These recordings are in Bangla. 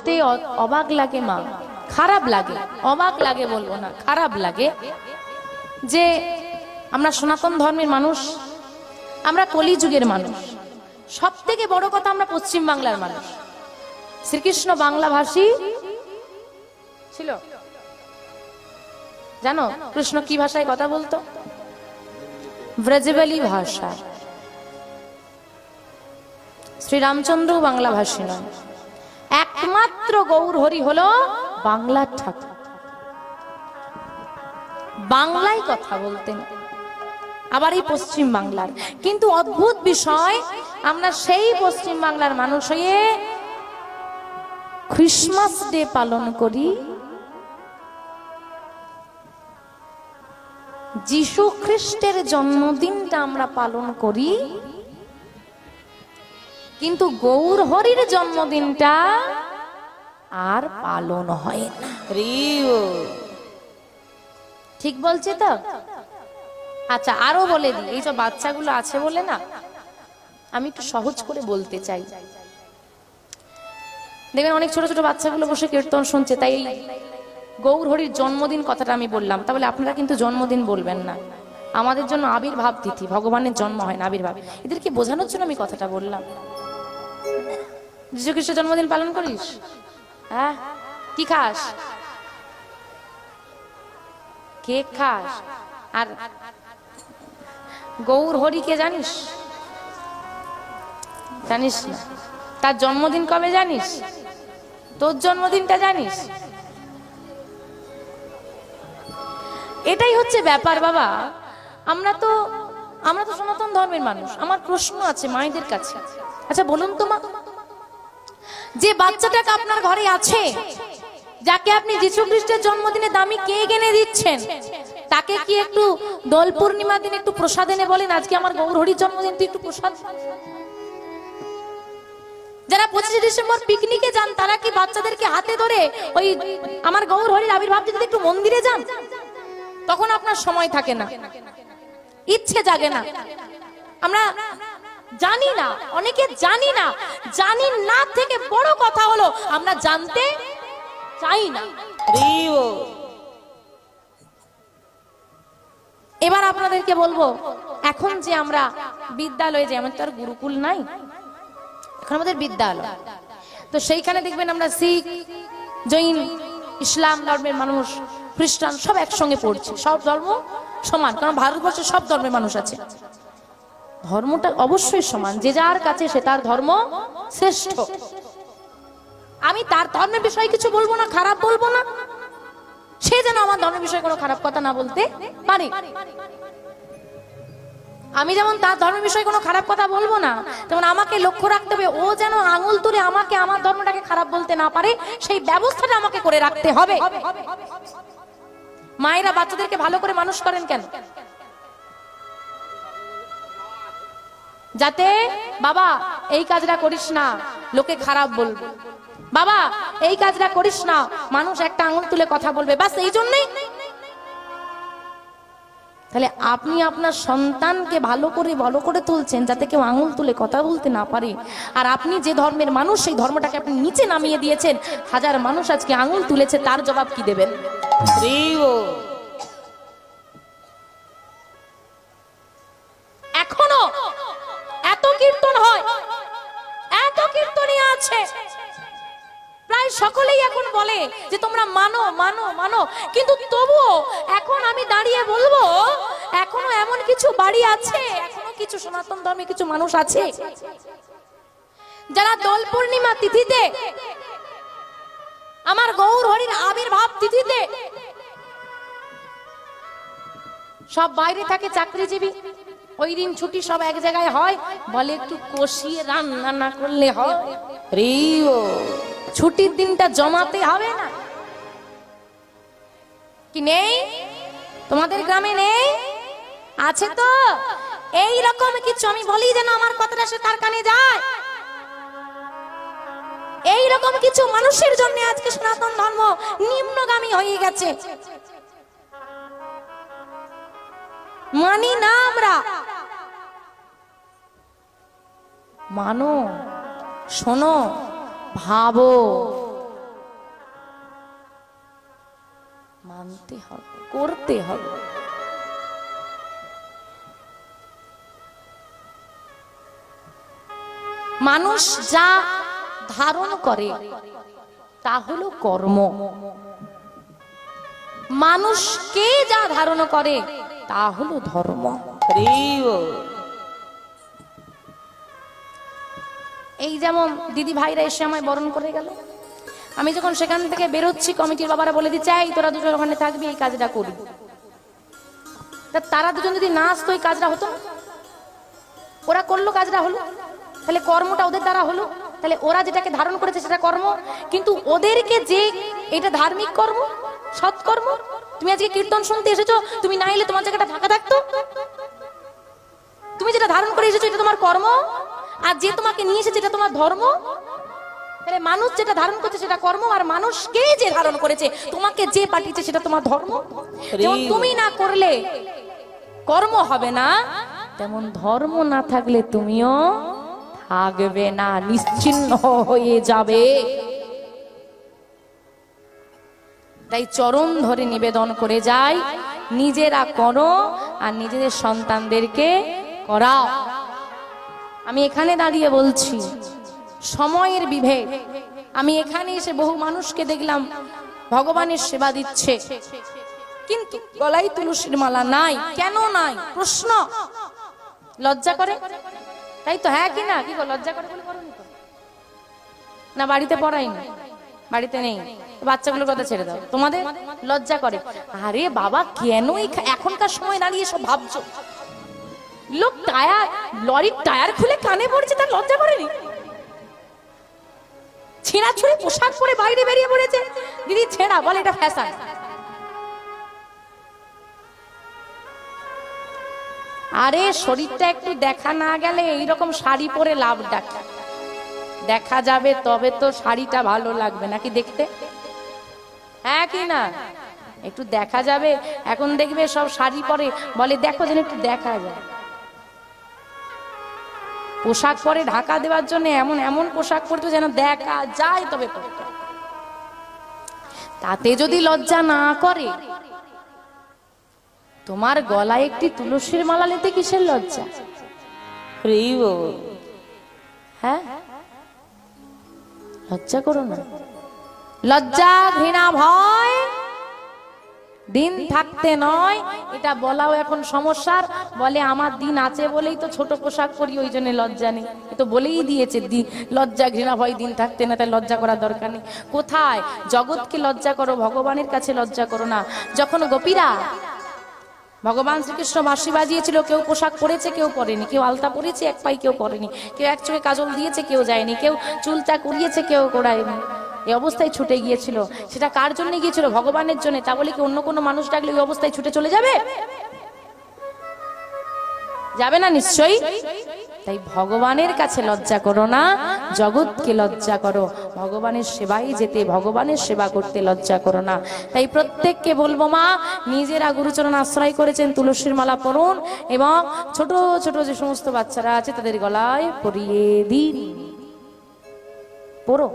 বলতে অবাক লাগে মা, খারাপ লাগে, অবাক লাগে বলবো না, খারাপ লাগে যে আমরা সনাতন ধর্মের মানুষ, আমরা কলিযুগের মানুষ, সব থেকে বড় কথা আমরা পশ্চিম বাংলার মানুষ। শ্রীকৃষ্ণ বাংলা ভাষী ছিল, জানো কৃষ্ণ কি ভাষায় কথা বলতো? ব্রজবালী ভাষা। শ্রীরামচন্দ্র বাংলা ভাষী নয়, একমাত্র গৌর হরি হলো বাংলার ঠাকুর, বাংলায় কথা বলতেন, আবার এই পশ্চিম বাংলার। কিন্তু অদ্ভুত বিষয়, আমরা সেই পশ্চিম বাংলার মানুষ হয়ে ক্রিসমাস ডে পালন করি, যিশু খ্রিস্টের জন্মদিনটা আমরা পালন করি, কিন্তু গৌর হরির জন্মদিনটা আর পালন হয় না। ঠিক বলছি তো? আচ্ছা আরো বলে দিই, এই যে বাচ্চাগুলো আছে বলে না, আমি একটু সহজ করে বলতে চাই। দেখবেন অনেক ছোট ছোট বাচ্চাগুলো বসে কীর্তন শুনছে, তাই গৌর হরির জন্মদিন কথাটা আমি বললাম। তাহলে আপনারা কিন্তু জন্মদিন বলবেন না, আমাদের জন্য আবির্ভাব তিথি, ভগবানের জন্ম হয় না, আবির্ভাব। এদেরকে বোঝানোর জন্য আমি কথাটা বললাম। যীশু খ্রিস্টের জন্মদিন পালন করিস? হ্যাঁ, কি খাস? কেক খাস? আর গৌর হরিকে জানিস? জানিস না। তার জন্মদিন কবে জানিস? তোর জন্মদিনটা জানিস? এটাই হচ্ছে ব্যাপার বাবা। আমরা তো সনাতন ধর্মের মানুষ। আমার প্রশ্ন আছে মায়েদের কাছে, আচ্ছা বলুন তো মা, যে বাচ্চাটাকে আপনার ঘরে আছে, যাকে আপনি যীশু খ্রিস্টের জন্মদিনে দামি কেক এনে দিচ্ছেন, তাকে কি একটু দোল পূর্ণিমার দিন একটু প্রসাদ এনে বলেন আজকে আমার গৌর হরির জন্মদিন, তুই একটু প্রসাদ? যারা 25 ডিসেম্বর পিকনিকে যান, তারা কি বাচ্চাদেরকে হাতে ধরে ওই আমার গৌর হরির আবির্ভাব দিতে একটু মন্দিরে যান? তখন আপনার সময় থাকে না, ইচ্ছে জাগে না। আমরা জানি না, অনেকে জানি না, জানি না থেকে বড় কথা হলো আমরা জানতে চাই না। এবার আপনাদেরকে বলবো, এখন যে আমরা বিদ্যালয়ে যাই, আমাদের তো আর গুরুকুল নাই, এখন আমাদের বিদ্যালয়, তো সেইখানে দেখবেন আমরা শিখ, জৈন, ইসলাম ধর্মের মানুষ, খ্রিস্টান সব একসঙ্গে পড়ছে, সব ধর্ম সমান, কারণ ভারতবর্ষে সব ধর্মের মানুষ আছে। ধর্মটা অবশ্যই সমান, যে যার কাছে সে তার ধর্ম শ্রেষ্ঠ। আমি তার ধর্মের বিষয়ে কিছু বলবো না, খারাপ বলবো না, সে যেন আমার ধর্মের বিষয়ে কোনো খারাপ কথা না বলতে পারে। আমি যেমন তার ধর্মের বিষয়ে কোনো খারাপ কথা বলবো না, তেমন আমাকে লক্ষ্য রাখতে হবে ও যেন আঙুল তুলে আমাকে, আমার ধর্মটাকে খারাপ বলতে না পারে, সেই ব্যবস্থাটা আমাকে করে রাখতে হবে। মায়েরা বাচ্চাদেরকে ভালো করে মানুষ করেন কেন? যাতে বাবা এই কাজটা করিস না, লোকে খারাপ বলবে, বাবা এই কাজটা করিস না, মানুষ একটা আঙুল তুলে কথা বলবে, বাস এই জন্যই। তাহলে আপনি আপনার সন্তানকে ভালো করে তুলছেন যাতে কেউ আঙুল তুলে কথা বলতে না পারে, আর আপনি যে ধর্মের মানুষ সেই ধর্মটাকে আপনি নিচে নামিয়ে দিয়েছেন। হাজার মানুষ আজকে আঙুল তুলেছে, তার জবাব কি দেবেন? এখনো এত কীর্তন হয়, এত কীর্তনী আছে, প্রায় সকলেই এখন বলে যে তোমরা মানো মানো মানো, কিন্তু তবুও এখন আমি দাঁড়িয়ে বলবো এখনো এমন কিছু বাড়ি আছে, এখনো কিছু সনাতন ধর্মে কিছু মানুষ আছে যারা দোল পূর্ণিমা তিথিতে, আমার গৌর হরির আবির্ভাব তিথিতে, সব বাইরে থাকে চাকরিজীবী, ওই দিন ছুটি, সব এক জায়গায় হয়, বলে একটু কষিয়ে রান্না না করলে হয়, ছুটির দিনটা জমাতে হবে না কি? নেই তোমাদের গ্রামে? নেই? আছে তো। এই রকম কিছু আমি বলি যেন আমার কথাটা সে তার কানে যায়। এই রকম কিছু মানুষের জন্য আজকে সনাতন ধর্ম নিম্নগামী হয়ে গেছে। মানি না আমরা। মানো, শোনো, ভাবো, মানতে হবে, করতে হবে। মানুষ যা ধারণ করে তা হলো কর্ম, মানুষকে যা ধারণ করে তা হলো ধর্ম। এই যেমন দিদি ভাইরা এসে আমায় বরণ করে গেল, আমি যখন সেখান থেকে বেরোচ্ছি কমিটির বাবারা বলে দিচ্ছে এই তোরা দুজন ওখানে থাকবি, এই কাজটা করবি। তা তারা দুজন যদি না আসতো এই কাজটা হতো, ওরা করলো কাজটা হলো, তাহলে কর্মটা ওদের দ্বারা হলো। তাহলে ওরা যেটাকে ধারণ করেছে সেটা কর্ম, কিন্তু ওদেরকে যে এটা ধার্মিক কর্ম, সৎকর্ম। তুমি আজকে কীর্তন শুনতে এসেছো, তুমি না এলে তোমার জায়গাটা ফাঁকা থাকতো। তুমি যেটা ধারণ করে এসেছো এটা তোমার কর্ম, আর যে তোমাকে নিয়ে এসেছে এটা তোমার ধর্ম। তাহলে মানুষ যেটা ধারণ করছে সেটা কর্ম, আর মানুষকে যে ধারণ করেছে, তোমাকে যে পাঠিয়েছে সেটা তোমার ধর্ম। যেমন তুমি না করলে কর্ম হবে না, তেমন ধর্ম না থাকলে তুমিও থাকবে না, নিশ্চিহ্ন হয়ে যাবে। তাই চরণ ধরে নিবেদন করে যাই, নিজেরা করো আর নিজেদের সন্তানদেরকে করাও। আমি এখানে দাঁড়িয়ে বলছি, সময়ের বিভেদ। আমি এখানে এসে বহু মানুষকে দেখলাম ভগবানের সেবা দিচ্ছে, কিন্তু গলায় তুলসীর মালা নাই। কেন নাই? প্রশ্ন। লজ্জা করে, তাই তো? হ্যাঁ কি না? কি গো, লজ্জা করে বলে করোনি তো? না বাড়িতে পড়াইনি, বাড়িতে নেই, বাচ্চাগুলোর কথা ছেড়ে দাও। তোমাদের লজ্জা করে? আরে বাবা, কেন এখনকার সময় দাঁড়িয়ে সব ভাবছো? লোক টায়ার, লরির টায়ার খুলে কানে পড়ছে, তার লজ্জা করেনি? ছেঁড়া ছুড়ে পোশাক পরে বাইরে বেরিয়ে পড়েছে, দিদি ছেঁড়া, বলে এটা ফ্যাশন। আরে শরীরটা একটু দেখা না গেলে এইরকম শাড়ি পরে লাভ ডাকা দেখা যাবে, তবে তো শাড়িটা ভালো লাগবে নাকি দেখতে? হ্যাঁ কি না? একটু দেখা যাবে। এখন দেখবে সব শাড়ি পরে, বলে দেখো যেন একটু দেখা যায়। পোশাক পরে ঢাকা দেওয়ার জন্য এমন এমন পোশাক পরতো যেন দেখা যায় তবে পরতো। তাতে যদি লজ্জা না করে, তোমার গলায় একটি তুলসীর মালা নিতে কিসের লজ্জা? হ্যাঁ, লজ্জা করো না। লজ্জা, ঘৃণা, ভয় দিন থাকতে নয়, এটা বলাও এখন সমস্যার। বলে আমার দিন আছে বলেই তো ছোট পোশাক পরি, ওই জন্য লজ্জা নেই। এ তো বলেই দিয়েছে লজ্জা, ঘৃণা, ভয় দিন থাকতে না, তাই লজ্জা করার দরকার নেই। কোথায়? জগৎকে লজ্জা করো, ভগবানের কাছে লজ্জা করো না। যখন গোপীরা ভগবান শ্রীকৃষ্ণ বাঁশি বাজিয়েছিল, কেউ পোশাক পরেছে, কেউ পরেনি। কেউ আলতা পরেছে এক পাই, কেউ পরেনি। কেউ এক চোখে কাজল দিয়েছে, কেউ যায়নি। কেউ চুলটা কুড়িয়েছে, কেউ কোড়ায়নি। এই অবস্থায় ছুটে গিয়েছিল। সেটা কার জন্য গিয়েছিল? ভগবানের জন্য। তা বলে কি অন্য কোনো মানুষ ডাকলে ওই অবস্থায় ছুটে চলে যাবে? যাবে না নিশ্চয়ই। তাই ভগবানের কাছে লজ্জা করো না, জগৎকে লজ্জা করো। ভগবানের সেবায় যেতে, ভগবানের সেবা করতে লজ্জা করো না। তাই প্রত্যেককে বলবো, মা নিজেরা গুরুচরণ আশ্রয় করেছেন, তুলসীর মালা পরুন এবং ছোট ছোট যে সমস্ত বাচ্চারা আছে তাদের গলায় পরিয়ে দিন। পড়ো,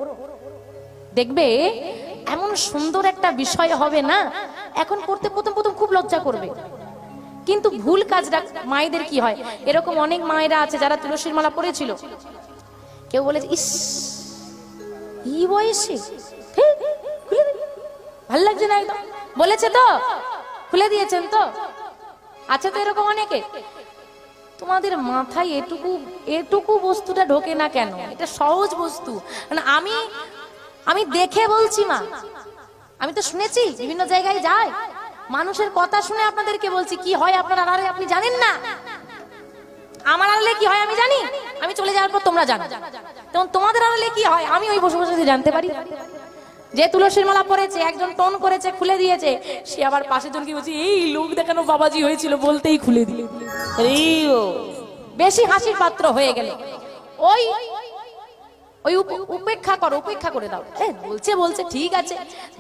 দেখবে এমন সুন্দর একটা বিষয় হবে না। এখন করতে প্রথম প্রথম খুব লজ্জা করবে, কিন্তু ভুল কাজটা মায়েদের কি হয়, এরকম অনেক মায়েরা আছে যারা তুলসীর মালা পরেছিল, কেউ বলেছে ইস এই বয়সে ভাল লাগছে না একদম, বলেছে তো খুলে দিয়েছেন তো। আছে তো এরকম অনেকে। তোমাদের মাথায় এটুকু বস্তুটা ঢোকে না কেন? এটা সহজ বস্তু। আমি দেখে বলছি মা, আমি তো শুনেছি, বিভিন্ন জায়গায় যাই, মানুষের কথা শুনে আপনাদেরকে বলছি। কি হয় আপনার আড়ালে আপনি জানেন না, আমার আড়ালে কি হয় আমি জানি। আমি চলে যাওয়ার পর তোমরা জানো, তখন তোমাদের আড়ালে কি হয় আমি ওই বসে বসে জানতে পারি। যে তুলসীর মালা পরেছে, একজন টোন করেছে, খুলে দিয়েছে, সে আবার পাশের জনকে বলছে এই লোক দেখানো বাবাজি হয়েছিল বলতেই খুলে দিলে। বেশি হাসির পাত্র হয়ে গেলে ওই উপেক্ষা করো, উপেক্ষা করে দাও। বলছে ঠিক আছে,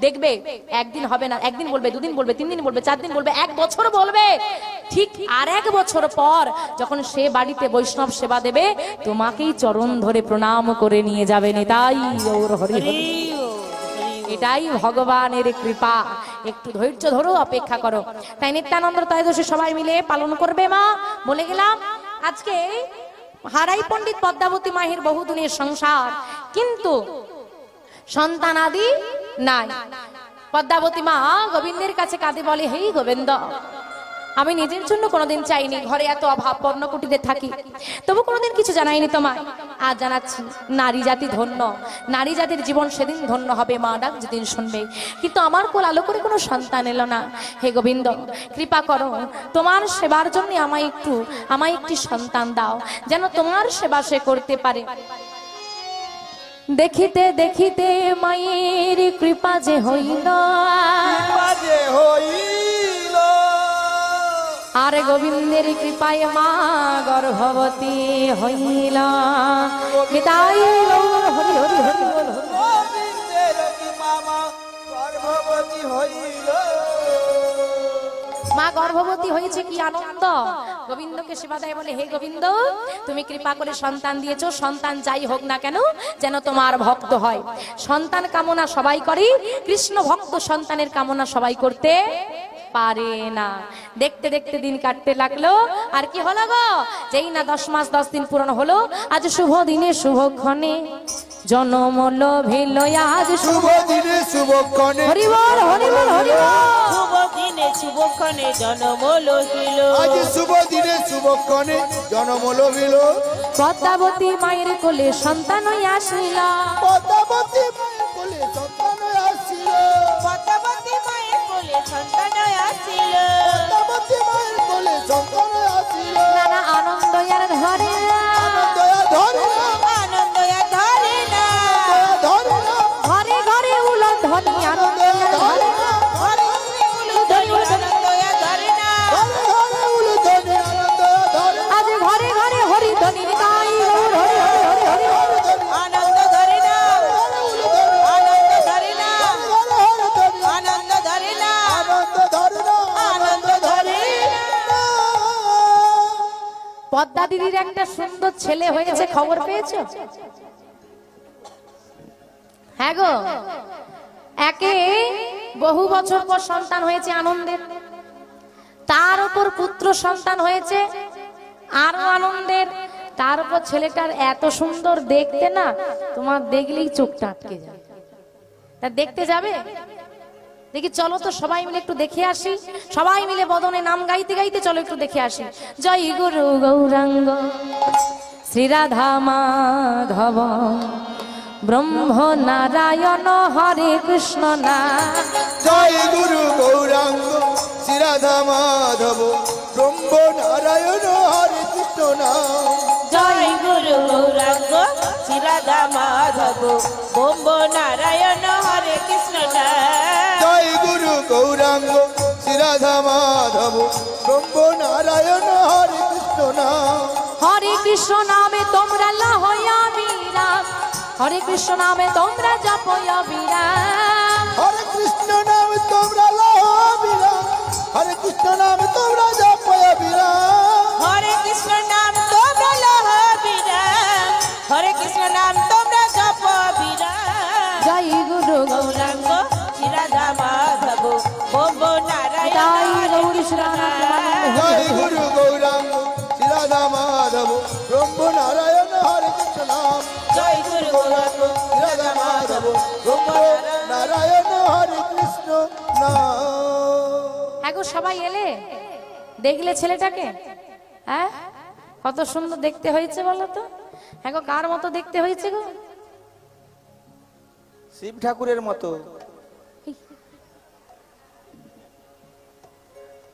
দেখবে একদিন হবে না, একদিন বলবে, দুদিন বলবে, 3 দিন বলবে, 4 দিন বলবে, 1 বছর বলবে। ঠিক আর 1 বছর পর যখন সে বাড়িতে বৈষ্ণব সেবা দেবে, তোমাকেই চরণ ধরে প্রণাম করে নিয়ে যাবে। নিতাই গৌর হরি হরি। এটাই ভগবানের কৃপা। একটু ধৈর্য ধরো, অপেক্ষা করো। তাই নিত্যানন্দ ত্রয়োদশী সবাই মিলে পালন করবে মা, বলে গেলাম। আজকে হারাই পণ্ডিত পদ্মাবতী মায়ের বহুদিনের সংসার, কিন্তু সন্তান আদি নাই। পদ্মাবতী মা গোবিন্দের কাছে কাঁদে, বলে হে গোবিন্দ, আমি নিজের জন্য কোনোদিন চাইনি, ঘরে এত অভাব, পর্ণকুটিরে থাকি, তবু কোনোদিন কিছু জানাইনি তোমায়। আজ জানাচ্ছি, নারী জাতি ধন্য, নারী জাতির জীবন সেদিন ধন্য হবে, মা ডাক যেদিন শুনবে। কিন্তু আমার কোল আলো করে কোনো সন্তান এলো না। হে গোবিন্দ, কৃপা করো, তোমার সেবার জন্য আমায় একটি সন্তান দাও, যেন তোমার সেবা সে করতে পারে। দেখিতে দেখিতে মায়ের কৃপা যে হইল, আর গোবিন্দের কৃপায় মা গর্ভবতী হইল। নিতাই গৌর হরি হরি হরি বল। মা গর্ভবতী হয়েছে, কি আনন্দ! গোবিন্দকে সেবা দেয়, বলে হে গোবিন্দ, তুমি কৃপা করে সন্তান দিয়েছো, সন্তান যাই হোক না কেন যেন তোমার ভক্ত হয়। সন্তান কামনা সবাই করে, কৃষ্ণ ভক্ত সন্তানের কামনা সবাই করতে পারে না। দেখতে দেখতে দিন কাটতে লাগলো, আর কি হলো গো, যেই না 10 মাস 10 দিন পূরণ হলো, আজ শুভ দিনে শুভক্ষণে জনম লভিল। আজ শুভ দিনে শুভক্ষণে, হরি বল হরি বল হরি বল। শুভ দিনে শুভক্ষণে জনম লভিল, আজ শুভ দিনে শুভক্ষণে জনম লভিল। পদ্মাবতী মায়ের কোলে সন্তান আসিল, পদ্মাবতী মায়ের কোলে সন্তান আসিল, পদ্মাবতী মায়ের কোলে সন্তান আসিল, পদ্মাবতী মায়ের কোলে সন্তান আসিল। নানা আনন্দ আর ধরে না, আনন্দ আর ধরে না, আনন্দ আর ধরে না, ধরে না। ঘরে ঘরে উলন ধ্বনি, আনন্দ আর ধরে না, ঘরে ঘরে উলন ধ্বনি, আনন্দ আর ধরে না, ঘরে ঘরে উলন ধ্বনি, আনন্দ আর ধরে না। আজ ঘরে ঘরে হরি ধ্বনি, নিতাই গৌর হরি হরি হরি হরি হরি। আনন্দ ধরে না, আনন্দ ধরে না, আনন্দ ধরে না, আনন্দ ধরে না, আনন্দ ধরে না। পদ্মা দিদির একটা সুন্দর ছেলে হয়েছে, খবর পেয়েছো? হ্যাঁ গো, একে বহু বছর পর সন্তান হয়েছে আনন্দের, তার উপর পুত্র সন্তান হয়েছে আরো আনন্দের, তার উপর ছেলেটার এত সুন্দর দেখতে না, তোমার দেখলেই চোখটা আটকে যাবে। তা দেখতে যাবে? দেখি চলো তো সবাই মিলে একটু দেখে আসি। সবাই মিলে বদনে নাম গাইতে গাইতে চলো একটু দেখে আসি। জয় গুরু গৌরাঙ্গ শ্রী রাধা মাধব ব্রহ্ম নারায়ণ হরে কৃষ্ণ না। জয় গুরু গৌরাঙ্গ শ্রী রাধা মাধব ব্রহ্ম নারায়ণ হরে কৃষ্ণ না। জয় গুরু গৌরাঙ্গ শ্রী রাধা মাধব ব্রহ্ম নারায়ণ হরে কৃষ্ণ না। জয় গুরু গৌরাঙ্গ শ্রী রাধা মাধব ব্রহ্ম নারায়ণ হরে কৃষ্ণ না। হরে কৃষ্ণ নামে তোমরা লহয়া বিরাম, হরে কৃষ্ণ নামে তোমরা জপয়া বিরাম, হরে কৃষ্ণ নাম তোমরা লহ বিরাম, হরে কৃষ্ণ নাম তোমরা জপয়া বিরাম, হরে কৃষ্ণ নাম তোমরা লহ বিরাম, হরে কৃষ্ণ নাম তোমরা জপ বিরাম। জয় গুরু গৌরাঙ্গ শ্রী রাধা মাধব ব্রহ্ম নারায়ণ হরে কৃষ্ণ না। জয় গুরু গৌরাঙ্গ শ্রী রাধা মাধব ব্রহ্ম নারায়ণ হরে কৃষ্ণ নাম। জয় গুরু গৌরাঙ্গ শ্রী রাধা মাধব ব্রহ্ম নারায়ণ হরে কৃষ্ণ নাম। এখন সবাই এলে দেখলে ছেলেটাকে, হ্যাঁ কত সুন্দর দেখতে হয়েছে বলো তো। এখন কার মতো দেখতে হয়েছে গো? শিব ঠাকুরের মতো।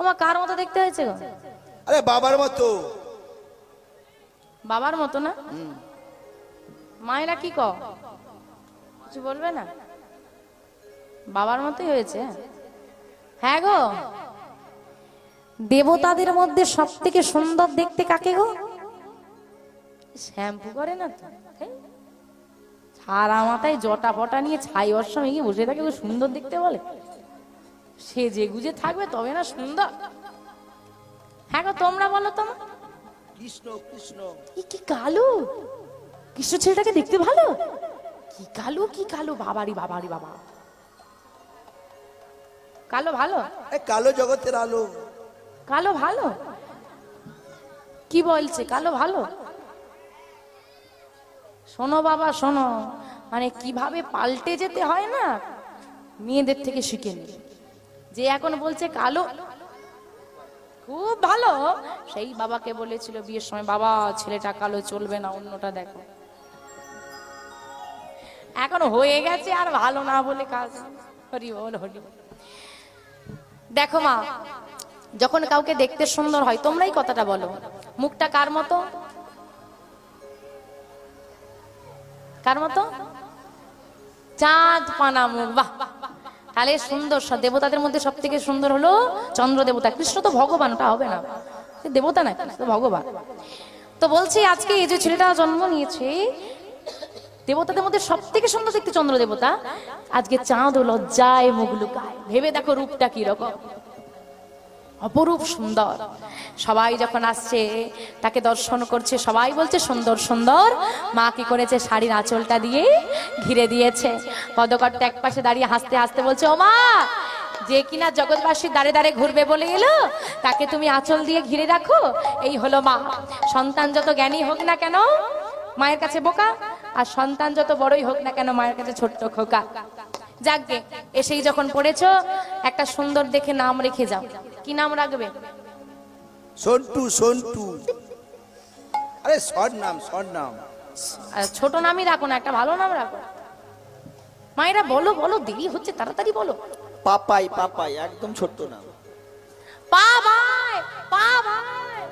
ওমা কার মতো দেখতে হয়েছে গো? আরে বাবার মতো। বাবার মতো না? মায়েরা কি ক কিছু বলবে না? বাবার মতোই হয়েছে। হ্যাঁ গো, দেবতাদের মধ্যে সব থেকে সুন্দর দেখতে কাকে গো? শ্যাম্পু করে না তো, সারা মাথায় জটা ফটা নিয়ে ছাই বর্ষা মেঘে বসে থাকে, সুন্দর দেখতে বলে? সে যে গুজে থাকবে তবে না সুন্দর। হ্যাঁ গো তোমরা বলো তো। কৃষ্ণ কৃষ্ণ কি কালো, কৃষ্ণ ছেলেটাকে দেখতে ভালো, কি কালো কি কালো, বাবারি বাবারি বাবা, কালো ভালো? এই কালো জগতের আলো। কালো ভালো? কি বলছে কালো ভালো? শোনো বাবা শোনো, মানে কিভাবে পাল্টে যেতে হয় না, মেয়েদের থেকে শিখে নি। যে এখন বলছে কালো খুব ভালো, সেই বাবাকে বলেছিল বিয়ের সময়, বাবা ছেলেটা কালো চলবে না, অন্যটা দেখো। এখন হয়ে গেছে আর ভালো না বলে কাজ। হরি বল হরি বল। দেখো মা, যখন কাউকে দেখতে সুন্দর হয়, তোমরাই কথাটা বলো, মুখটা কার মতো? কার মতো? চাঁদ পানা মুখ। বাহ, তাহলে সুন্দর। দেবতাদের মধ্যে সব থেকে সুন্দর হলো চন্দ্র দেবতা। কৃষ্ণ তো ভগবান, ওটা হবে না, দেবতা না, কৃষ্ণ ভগবান। তো বলছি আজকে এই যে ছেলেটা জন্ম নিয়েছে, দেবতাদের মধ্যে সব থেকে সুন্দর দেখতে চন্দ্র দেবতা, আজকে চাঁদ ও লজ্জায় মুখ লুকায়। ভেবে দেখো রূপটা কি রকম, অপরূপ সুন্দর। সবাই যখন আসছে তাকে দর্শন করছে, সবাই বলছে সুন্দর সুন্দর। মা কি করেছে, শাড়ির আঁচলটা দিয়ে ঘিরে দিয়েছে। পদকর্তা এক পাশে দাঁড়িয়ে হাসতে হাসতে বলছে, ও মা, যে কিনা জগৎবাসীর দাঁড়ে দাঁড়ে ঘুরবে বলে এলো, তাকে তুমি আঁচল দিয়ে ঘিরে রাখো। এই হলো মা। সন্তান যত জ্ঞানী হোক না কেন মায়ের কাছে বোকা, আর সন্তান যত বড়ই হোক না কেন মায়ের কাছে ছোট্ট খোকা। যাকগে, এসেই যখন পড়েছো, একটা সুন্দর দেখে নাম রেখে যাও। কি নাম রাখবে? সন্টু। সন্টু, আরে শর্ট নাম, শর্ট নাম। ছোট নামই রাখো না, একটা ভালো নাম রাখো। মায়েরা বলো বলো, দেরি হচ্ছে, তাড়াতাড়ি বলো। পাপাই। পাপাই একদম ছোট্ট নাম। পা ভাই, পা ভাই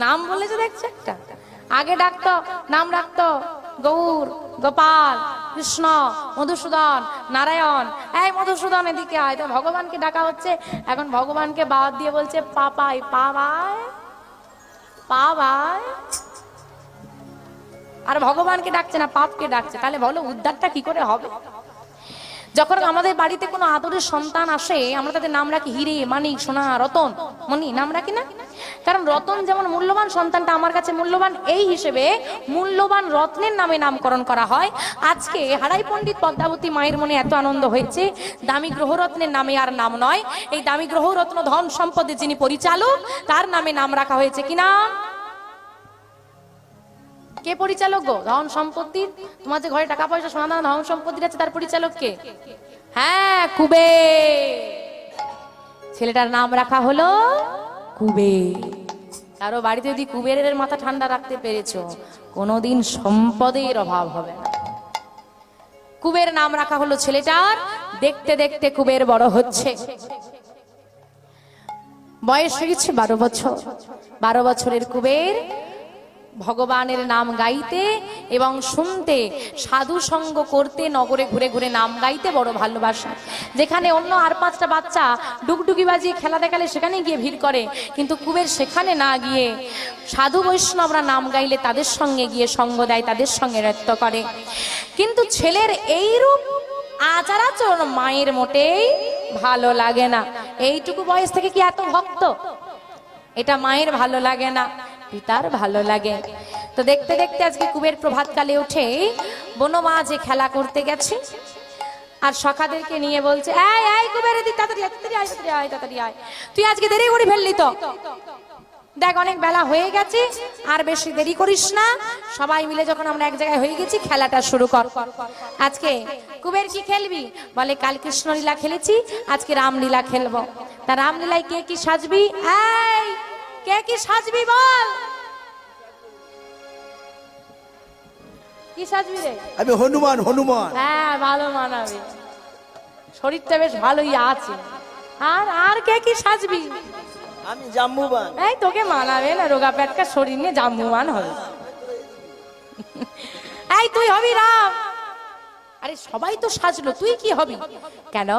নাম বলেছে দেখছে একটা। আগে ডাকতো, নাম রাখতো গৌর, গোপাল, কৃষ্ণ, মধুসূদন, নারায়ণ। এই মধুসূদন এদিকে আয়। ভগবানকে ডাকা হচ্ছে, এখন ভগবানকে বাদ দিয়ে বলছে পাপাই। পা ভাই, পা ভাই। আর ভগবানকে ডাকছে না, পাপকে ডাকছে। তাহলে বলো উদ্ধারটা কি করে হবে? যখন আমাদের বাড়িতে কোনো আদরের সন্তান আসে, আমরা তাদের নাম রাখি হিরে, মানিক, সোনা, রতন, মণি, নাম রাখি না? কারণ রতন যেমন মূল্যবান, সন্তানটা আমার কাছে মূল্যবান, এই হিসেবে মূল্যবান রত্নের নামে নামকরণ করা হয়। আজকে হারাই পণ্ডিত পদ্মাবতী মায়ের মনে এত আনন্দ হয়েছে, দামি গ্রহরত্নের নামে আর নাম নয়, এই দামি গ্রহরত্ন ধন সম্পদের যিনি পরিচালক, তার নামে নাম রাখা হয়েছে। কি নাম? কে পরিচালক গো ধন সম্পত্তির? তোমার যে ঘরে টাকা পয়সা সোনা দানা ধন সম্পত্তি আছে, তার পরিচালক কে? হ্যাঁ, কুবের। ছেলেটার নাম রাখা হলো কুবের। কারো বাড়িতে যদি কুবেরের মাথা ঠান্ডা রাখতে পেরেছো, কোনোদিন সম্পদের অভাব হবে না। কুবের নাম রাখা হলো ছেলেটার। দেখতে দেখতে কুবের বড় হচ্ছে, বয়স হয়েছে 12 বছর। 12 বছরের কুবের ভগবানের নাম গাইতে এবং শুনতে, সাধু সঙ্গ করতে, নগরে ঘুরে ঘুরে নাম গাইতে বড় ভালোবাসা। যেখানে অন্য আর 5টা বাচ্চা ডুগডুগি বাজিয়ে খেলা দেখালে সেখানে গিয়ে ভিড় করে, কিন্তু কুবের সেখানে না গিয়ে সাধু বৈষ্ণবরা নাম গাইলে তাদের সঙ্গে গিয়ে সঙ্গ দেয়, তাদের সঙ্গে নৃত্য করে। কিন্তু ছেলের এই রূপ আচার আচরণ মায়ের মোটেই ভালো লাগে না। এইটুকু বয়স থেকে কি এত ভক্ত? এটা মায়ের ভালো লাগে না, পিতার ভালো লাগে। তো দেখতে দেখতে আজকে কুবের প্রভাতকালে উঠে বনমাঝে খেলা করতে গেছে, আর সখাদেরকে নিয়ে বলছে, এই এই কুবের, তাড়াতাড়ি আয়, তাড়াতাড়ি আয়, তাড়াতাড়ি আয়। তুই আজকে দেরি করে ফেললি তো, দেখ অনেক বেলা হয়ে গেছে, আর বেশি দেরি করিস না। সবাই মিলে যখন আমরা এক জায়গায় হয়ে গেছি, খেলাটা শুরু কর। আজকে কুবের কি খেলবি? বলে কাল কৃষ্ণ লীলা খেলেছি, আজকে রামলীলা খেলবো। তা রামলীলায় কে কি সাজবি? এই কে কি সাজবি বল? কি সাজবি রে? আমি হনুমান। হনুমান। হ্যাঁ, ভালো মানাবে, শরীরটা বেশ ভালোই আছে। আর আর কে কি সাজবি? আমি জাম্বুবান। এই তোকে মানাবে না, রোগা পেটকা শরীর নিয়ে জাম্বুমান হবে। এই তুই হবি রাম। আরে সবাই তো সাজলো, তুই কি হবি? কেন?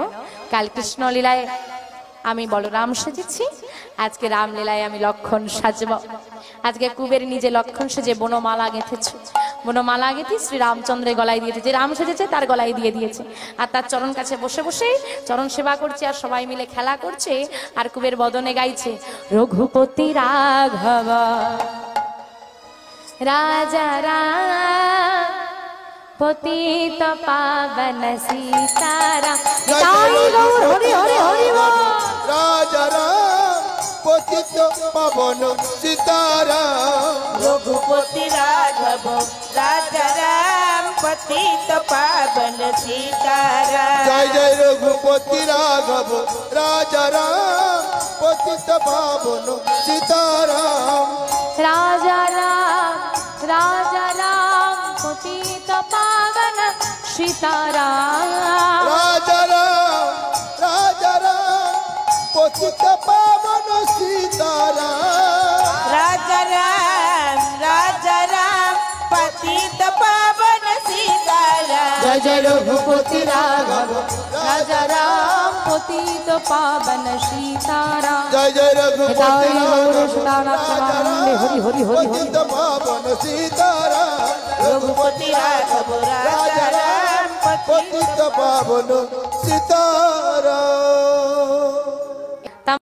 কাল কৃষ্ণ লীলায় আমি বলরাম সেজেছি, আজকে রামলীলায় আমি লক্ষণ সাজব। আজকে কুবের নিজে লক্ষণ সেজে বনমালা গেঁথেছে, বনমালা গেঁথে শ্রী রামচন্দ্রের গলায় দিয়েছে। যে রাম সেজেছে তার গলায় দিয়ে দিয়েছে, আর তার চরণ কাছে বসে বসে চরণ সেবা করছে, আর সবাই মিলে খেলা করছে। আর কুবের বদনে গাইছে, রঘুপতি রাঘব রাজা রাম পতিত পাবন সীতারাম। তাই গৌর হরি হরি হরি বল। রাজা রাম পতিত পাবন সীতারাম। রঘুপতি রাঘব রাজা রাম পতিত পাবন সীতারাম। জয় জয় রঘুপতি রাঘব রাজা রাম পতিত পাবন সীতারাম। রাজা রাম পতিত পাবন সীতারাম। রাজা রাম পতিত পাবন সীতারাম। রাজা রাম পতিত পাবন সীতারাম। জয় জয় রঘুপতি রাঘব রাজা রাম পতিত পাবন সীতারাম। জয় জয় রঘুপতি রাঘব রাজা রাম হরি হরি হরি হরি। পতিত পাবন সীতারাম। রঘুপতি রাঘব রাজা রাম পতিত পাবন সীতারাম।